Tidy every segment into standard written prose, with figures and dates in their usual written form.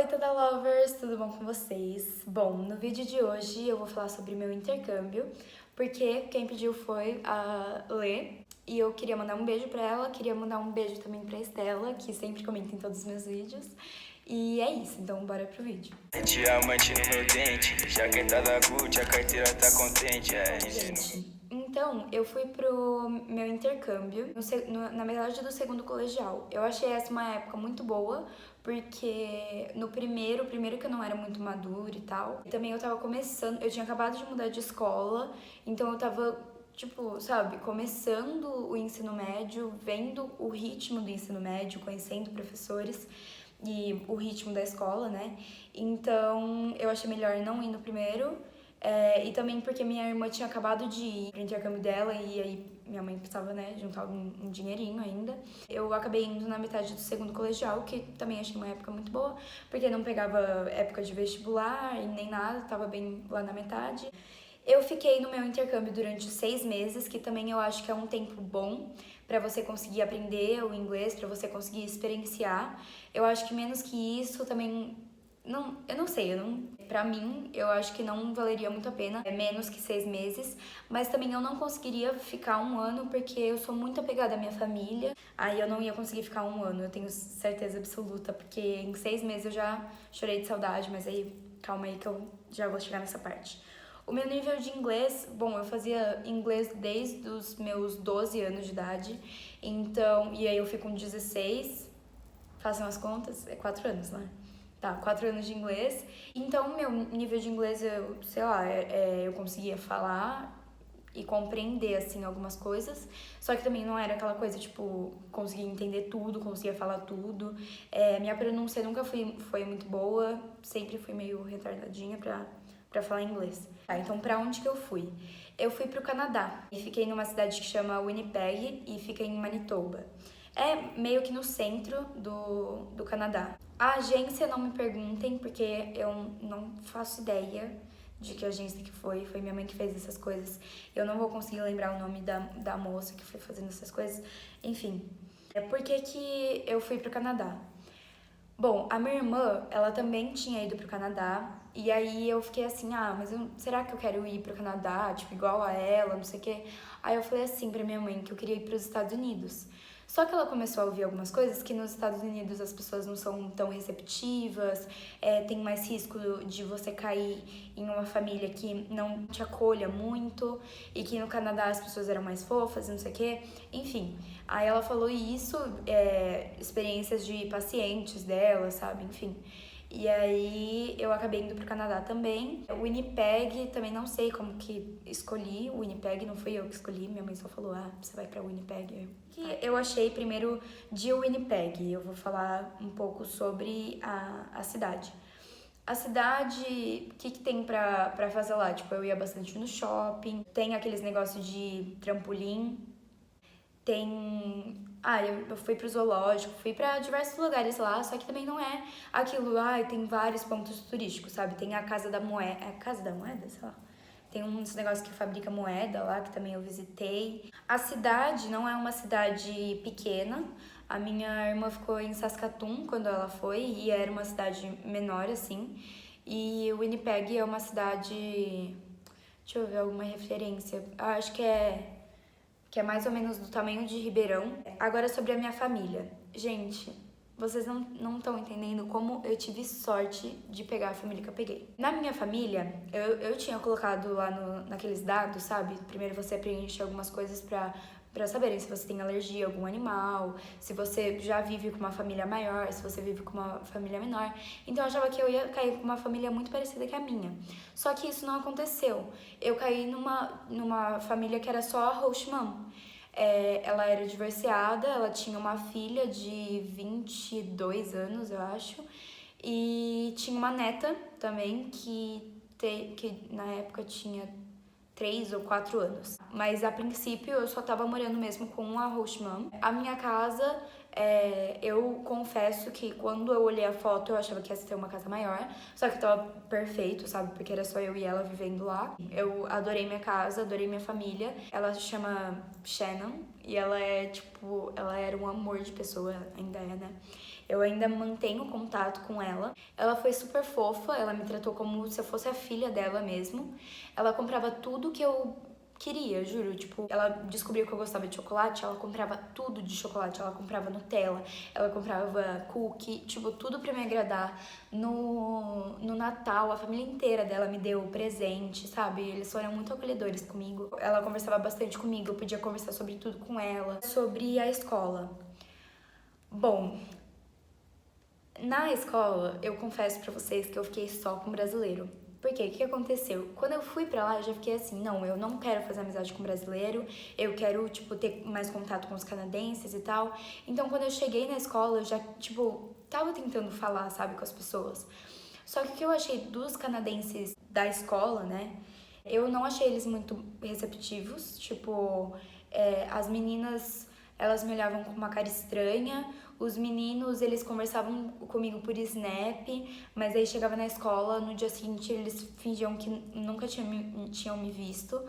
Oi, Toda Lovers, tudo bom com vocês? Bom, no vídeo de hoje eu vou falar sobre meu intercâmbio, porque quem pediu foi a Lê, e eu queria mandar um beijo pra ela, queria mandar um beijo também pra Estela, que sempre comenta em todos os meus vídeos. E é isso, então bora pro vídeo. Diamante no meu dente, jaqueta da Gucci, a carteira tá contente, Gente, então eu fui pro meu intercâmbio na metade do segundo colegial. Eu achei essa uma época muito boa, porque no primeiro que eu não era muito madura e tal, também eu tava começando, eu tinha acabado de mudar de escola, então eu tava, tipo, sabe, começando o ensino médio, vendo o ritmo do ensino médio, conhecendo professores e o ritmo da escola, né? Então eu achei melhor não ir no primeiro. E também porque minha irmã tinha acabado de ir pro intercâmbio dela e aí minha mãe precisava, né, juntar um dinheirinho ainda. Eu acabei indo na metade do segundo colegial, que também achei uma época muito boa, porque não pegava época de vestibular e nem nada, tava bem lá na metade. Eu fiquei no meu intercâmbio durante 6 meses, que também eu acho que é um tempo bom para você conseguir aprender o inglês, para você conseguir experienciar. Eu acho que menos que isso também não, eu não sei, pra mim, eu acho que não valeria muito a pena, é menos que 6 meses, mas também eu não conseguiria ficar um ano porque eu sou muito apegada à minha família, aí eu não ia conseguir ficar um ano, eu tenho certeza absoluta, porque em 6 meses eu já chorei de saudade, mas aí calma aí que eu já vou chegar nessa parte. O meu nível de inglês, bom, eu fazia inglês desde os meus 12 anos de idade, então, e aí eu fico com 16, façam as contas, é 4 anos, né? Tá, 4 anos de inglês. Então, meu nível de inglês, eu, sei lá, eu conseguia falar e compreender, assim, algumas coisas. Só que também não era aquela coisa, tipo, conseguia entender tudo, conseguia falar tudo. Minha pronúncia nunca foi muito boa, sempre fui meio retardadinha pra falar inglês. Tá, então pra onde que eu fui? Eu fui pro Canadá e fiquei numa cidade que chama Winnipeg e fica em Manitoba. É meio que no centro do Canadá. A agência, não me perguntem, porque eu não faço ideia de que agência que foi. Foi minha mãe que fez essas coisas. Eu não vou conseguir lembrar o nome da moça que foi fazendo essas coisas. Enfim, por que eu fui pro Canadá? Bom, a minha irmã, ela também tinha ido pro Canadá. E aí eu fiquei assim, mas será que eu quero ir pro Canadá, tipo, igual a ela, não sei o quê? Aí eu falei assim pra minha mãe que eu queria ir pros Estados Unidos. Só que ela começou a ouvir algumas coisas que nos Estados Unidos as pessoas não são tão receptivas, tem mais risco de você cair em uma família que não te acolha muito, e que no Canadá as pessoas eram mais fofas, não sei o quê. Enfim, aí ela falou isso, experiências de pacientes dela, sabe? Enfim. E aí eu acabei indo pro Canadá também. O Winnipeg, também não sei como que escolhi. O Winnipeg não fui eu que escolhi, minha mãe só falou, você vai pra Winnipeg. Que eu achei primeiro de Winnipeg. Eu vou falar um pouco sobre a cidade. A cidade, o que tem pra fazer lá? Tipo, eu ia bastante no shopping, tem aqueles negócios de trampolim, tem. Eu fui pro zoológico, fui pra diversos lugares lá, só que também não é aquilo, tem vários pontos turísticos, sabe? Tem a Casa da Moeda. É Casa da Moeda? Sei lá. Tem uns negócios que fabrica moeda lá, que também eu visitei. A cidade não é uma cidade pequena. A minha irmã ficou em Saskatoon quando ela foi, e era uma cidade menor, assim. E Winnipeg é uma cidade. Deixa eu ver alguma referência. Acho que é mais ou menos do tamanho de Ribeirão. Agora sobre a minha família. Gente, vocês não estão entendendo como eu tive sorte de pegar a família que eu peguei. Na minha família, eu tinha colocado lá naqueles dados, sabe? Primeiro você preenche algumas coisas pra saberem se você tem alergia a algum animal, se você já vive com uma família maior, se você vive com uma família menor. Então eu achava que eu ia cair com uma família muito parecida com a minha. Só que isso não aconteceu. Eu caí numa família que era só a host mom. Ela era divorciada, ela tinha uma filha de 22 anos, eu acho, e tinha uma neta também que na época tinha 3 ou 4 anos. Mas a princípio eu só tava morando mesmo com a host mom. A minha casa, eu confesso que quando eu olhei a foto eu achava que ia ser uma casa maior, só que tava perfeito, sabe? Porque era só eu e ela vivendo lá. Eu adorei minha casa, adorei minha família. Ela se chama Shannon e ela ela era um amor de pessoa, ainda é, né? Eu ainda mantenho contato com ela. Ela foi super fofa, ela me tratou como se eu fosse a filha dela mesmo. Ela comprava tudo que eu queria, juro. Tipo, ela descobriu que eu gostava de chocolate, ela comprava tudo de chocolate. Ela comprava Nutella, ela comprava cookie, tipo, tudo pra me agradar. No Natal, a família inteira dela me deu presente, sabe? Eles foram muito acolhedores comigo. Ela conversava bastante comigo, eu podia conversar sobre tudo com ela. Sobre a escola. Bom, na escola, eu confesso pra vocês que eu fiquei só com brasileiro. Por quê? O que aconteceu? Quando eu fui pra lá, eu já fiquei assim, não, eu não quero fazer amizade com brasileiro, eu quero, tipo, ter mais contato com os canadenses e tal. Então, quando eu cheguei na escola, eu já, tipo, tava tentando falar, sabe, com as pessoas. Só que o que eu achei dos canadenses da escola, né, eu não achei eles muito receptivos, tipo, as meninas, elas me olhavam com uma cara estranha, os meninos, eles conversavam comigo por Snap, mas aí chegava na escola, no dia seguinte eles fingiam que nunca tinham me visto.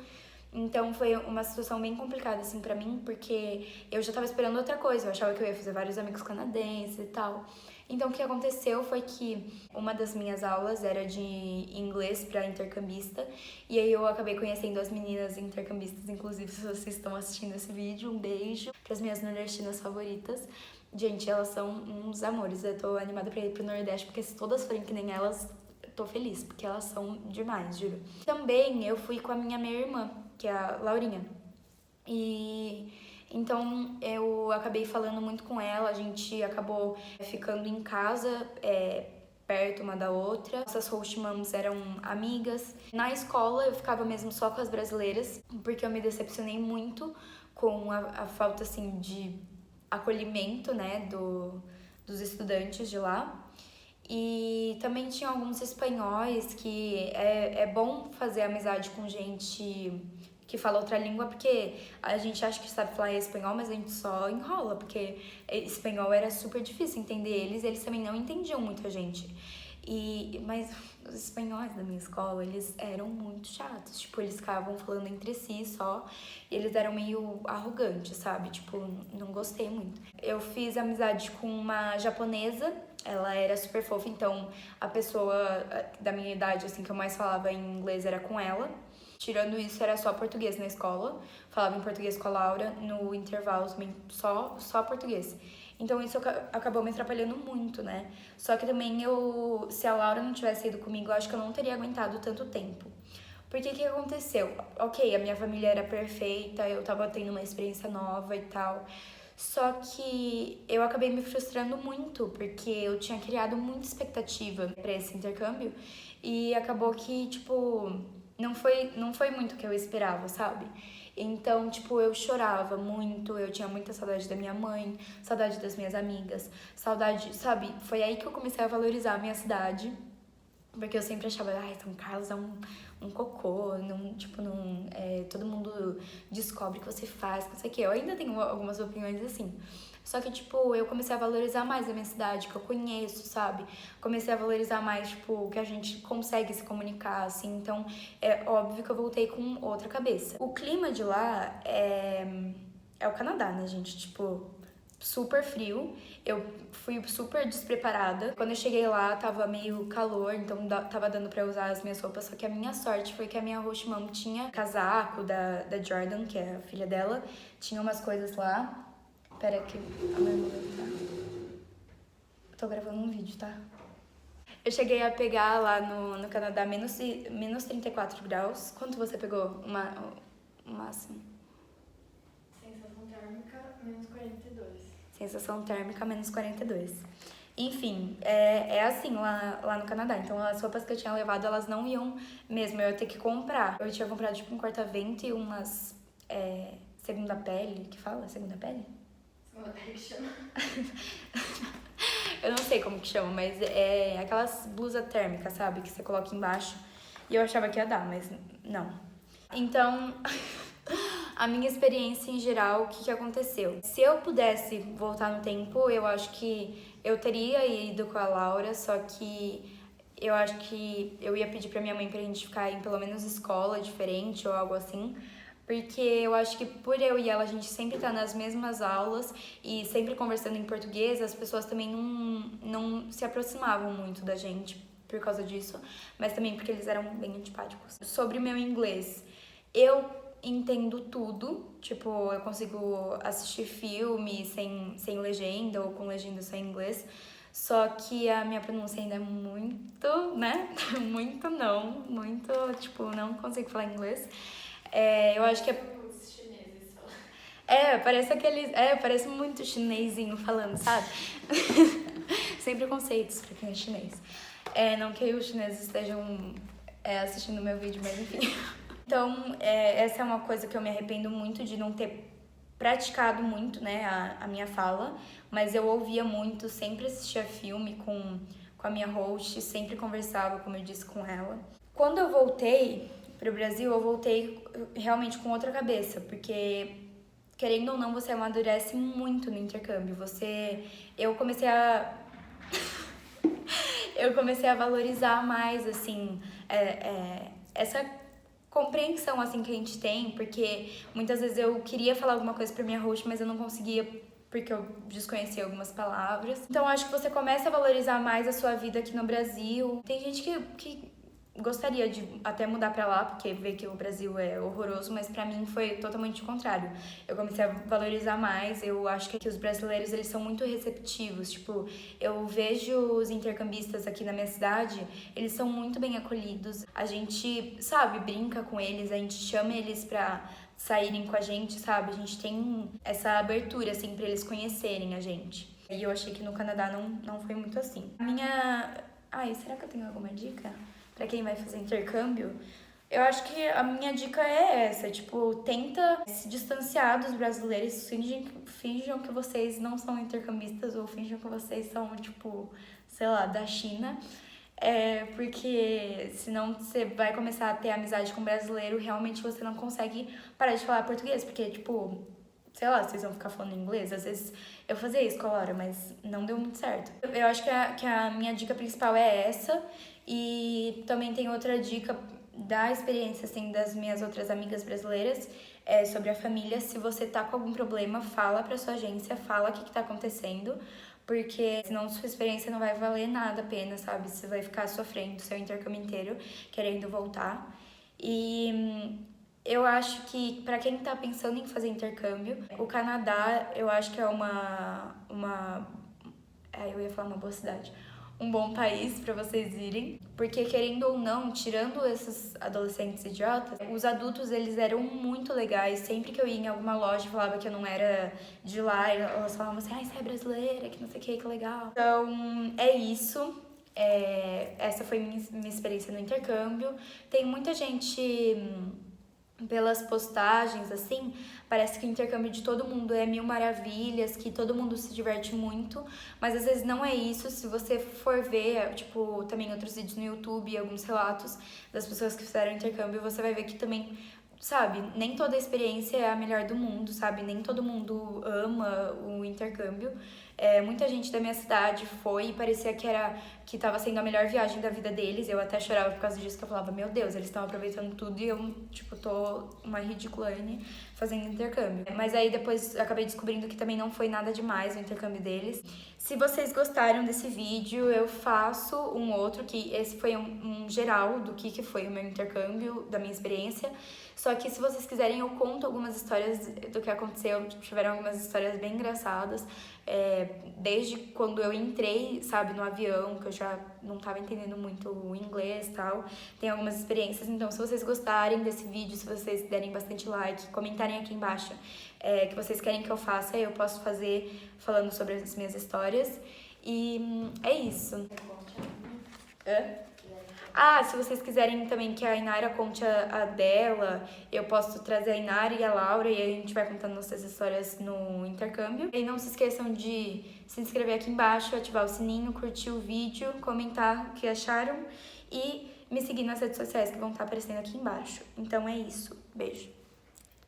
Então foi uma situação bem complicada assim pra mim, porque eu já tava esperando outra coisa, eu achava que eu ia fazer vários amigos canadenses e tal. Então o que aconteceu foi que uma das minhas aulas era de inglês para intercambista, e aí eu acabei conhecendo as meninas intercambistas, inclusive se vocês estão assistindo esse vídeo, um beijo para as minhas nordestinas favoritas. Gente, elas são uns amores, eu tô animada pra ir pro Nordeste, porque se todas forem que nem elas, eu tô feliz, porque elas são demais, juro. Também eu fui com a minha irmã, que é a Laurinha. E então eu acabei falando muito com ela, a gente acabou ficando em casa, perto uma da outra. Nossas host moms eram amigas. Na escola eu ficava mesmo só com as brasileiras, porque eu me decepcionei muito com a falta, assim, de acolhimento, né, dos estudantes de lá. E também tinha alguns espanhóis que é bom fazer amizade com gente que fala outra língua, porque a gente acha que sabe falar espanhol, mas a gente só enrola, porque espanhol era super difícil entender eles, e eles também não entendiam muito a gente. Mas os espanhóis da minha escola, eles eram muito chatos, tipo, eles ficavam falando entre si só, e eles eram meio arrogantes, sabe? Tipo, não gostei muito. Eu fiz amizade com uma japonesa, ela era super fofa, então a pessoa da minha idade, assim, que eu mais falava em inglês era com ela. Tirando isso, era só português na escola. Falava em português com a Laura, no intervalo também só português. Então isso acabou me atrapalhando muito, né? Só que também se a Laura não tivesse ido comigo, eu acho que eu não teria aguentado tanto tempo. Porque o que aconteceu? Ok, a minha família era perfeita, eu tava tendo uma experiência nova e tal. Só que eu acabei me frustrando muito, porque eu tinha criado muita expectativa pra esse intercâmbio. E acabou que, tipo, não foi muito o que eu esperava, sabe? Então, tipo, eu chorava muito, eu tinha muita saudade da minha mãe, saudade das minhas amigas, saudade, sabe? Foi aí que eu comecei a valorizar a minha cidade, porque eu sempre achava, ai, São Carlos é um cocô, não, tipo, não, todo mundo descobre o que você faz, não sei o quê. Eu ainda tenho algumas opiniões assim. Só que, tipo, eu comecei a valorizar mais a minha cidade, que eu conheço, sabe? Comecei a valorizar mais, tipo, que a gente consegue se comunicar, assim. Então, é óbvio que eu voltei com outra cabeça. O clima de lá é o Canadá, né, gente? Tipo, super frio. Eu fui super despreparada. Quando eu cheguei lá, tava meio calor, então tava dando pra usar as minhas roupas. Só que a minha sorte foi que a minha host mom tinha casaco da Jordan, que é a filha dela. Tinha umas coisas lá. Pera que a minha irmã tá. Tô gravando um vídeo, tá? Eu cheguei a pegar lá no Canadá menos 34 graus. Quanto você pegou? O máximo? Sensação térmica, menos 42. Sensação térmica, menos 42. Enfim, é assim lá no Canadá. Então, as roupas que eu tinha levado, elas não iam mesmo. Eu ia ter que comprar. Eu tinha comprado, tipo, um corta-vento e umas segunda pele. Que fala? Segunda pele? Segunda pele que chama. Eu não sei como que chama, mas é aquelas blusas térmicas, sabe? Que você coloca embaixo. E eu achava que ia dar, mas não. Então, a minha experiência em geral, o que aconteceu? Se eu pudesse voltar no tempo, eu acho que eu teria ido com a Laura, só que eu acho que eu ia pedir pra minha mãe pra gente ficar em pelo menos escola diferente ou algo assim, Porque eu acho que por eu e ela, a gente sempre tá nas mesmas aulas e sempre conversando em português, as pessoas também não se aproximavam muito da gente por causa disso, mas também porque eles eram bem antipáticos. Sobre o meu inglês, eu entendo tudo, tipo, eu consigo assistir filme sem legenda ou com legenda só em inglês, só que a minha pronúncia ainda é muito, né? Muito, tipo, não consigo falar inglês. Eu acho que Os chineses falam. parece muito chinesinho falando, sabe? Sem preconceitos pra quem é chinês. Não que os chineses estejam assistindo meu vídeo, mas enfim. Então, essa é uma coisa que eu me arrependo muito de não ter praticado muito, né, a minha fala, mas eu ouvia muito, sempre assistia filme com a minha host, sempre conversava, como eu disse, com ela. Quando eu voltei pro Brasil, eu voltei realmente com outra cabeça, porque querendo ou não, você amadurece muito no intercâmbio. Eu comecei a valorizar mais, assim, essa compreensão, assim, que a gente tem, porque muitas vezes eu queria falar alguma coisa pra minha host, mas eu não conseguia porque eu desconhecia algumas palavras. Então, acho que você começa a valorizar mais a sua vida aqui no Brasil. Tem gente que gostaria de até mudar pra lá, porque vê que o Brasil é horroroso, mas pra mim foi totalmente o contrário. Eu comecei a valorizar mais, eu acho que aqui os brasileiros, eles são muito receptivos, tipo, eu vejo os intercambistas aqui na minha cidade, eles são muito bem acolhidos, a gente, sabe, brinca com eles, a gente chama eles pra saírem com a gente, sabe, a gente tem essa abertura, assim, pra eles conhecerem a gente. E eu achei que no Canadá não foi muito assim. Será que eu tenho alguma dica? Pra quem vai fazer intercâmbio, eu acho que a minha dica é essa, tipo, tenta se distanciar dos brasileiros, finjam que vocês não são intercambistas ou finjam que vocês são, tipo, sei lá, da China, porque senão você vai começar a ter amizade com brasileiro, realmente você não consegue parar de falar português, porque, tipo, sei lá, vocês vão ficar falando inglês. Às vezes eu fazia isso com a Laura, mas não deu muito certo. Eu acho que a minha dica principal é essa. E também tem outra dica da experiência, assim, das minhas outras amigas brasileiras, sobre a família. Se você tá com algum problema, fala pra sua agência, fala o que tá acontecendo, porque senão sua experiência não vai valer nada a pena, sabe? Você vai ficar sofrendo seu intercâmbio inteiro, querendo voltar. E eu acho que pra quem tá pensando em fazer intercâmbio, o Canadá, eu acho que é eu ia falar uma boa cidade. Um bom país pra vocês irem, porque querendo ou não, tirando esses adolescentes idiotas, os adultos, eles eram muito legais. Sempre que eu ia em alguma loja e falava que eu não era de lá, elas falavam assim, você é brasileira, que não sei o que legal. Então, é isso. Essa foi minha experiência no intercâmbio. Tem muita gente, pelas postagens, assim, parece que o intercâmbio de todo mundo é mil maravilhas, que todo mundo se diverte muito, mas às vezes não é isso. Se você for ver, tipo, também outros vídeos no YouTube, alguns relatos das pessoas que fizeram intercâmbio, você vai ver que também, sabe, nem toda experiência é a melhor do mundo, sabe, nem todo mundo ama o intercâmbio. Muita gente da minha cidade foi e parecia que tava sendo a melhor viagem da vida deles. Eu até chorava por causa disso, que eu falava, meu Deus, eles estão aproveitando tudo e eu, tipo, tô uma ridiculane fazendo intercâmbio. Mas aí depois eu acabei descobrindo que também não foi nada demais o intercâmbio deles. Se vocês gostaram desse vídeo, eu faço um outro, que esse foi um geral do que foi o meu intercâmbio, da minha experiência. Só que se vocês quiserem, eu conto algumas histórias do que aconteceu. Tiveram algumas histórias bem engraçadas. Desde quando eu entrei, sabe, no avião, que eu já não tava entendendo muito o inglês e tal. Tem algumas experiências, então se vocês gostarem desse vídeo, se vocês derem bastante like, comentarem aqui embaixo que vocês querem que eu faça, eu posso fazer falando sobre as minhas histórias. E é isso. Se vocês quiserem também que a Inara conte a dela, eu posso trazer a Inara e a Laura e aí a gente vai contando nossas histórias no intercâmbio. E não se esqueçam de se inscrever aqui embaixo, ativar o sininho, curtir o vídeo, comentar o que acharam e me seguir nas redes sociais que vão estar aparecendo aqui embaixo. Então é isso. Beijo!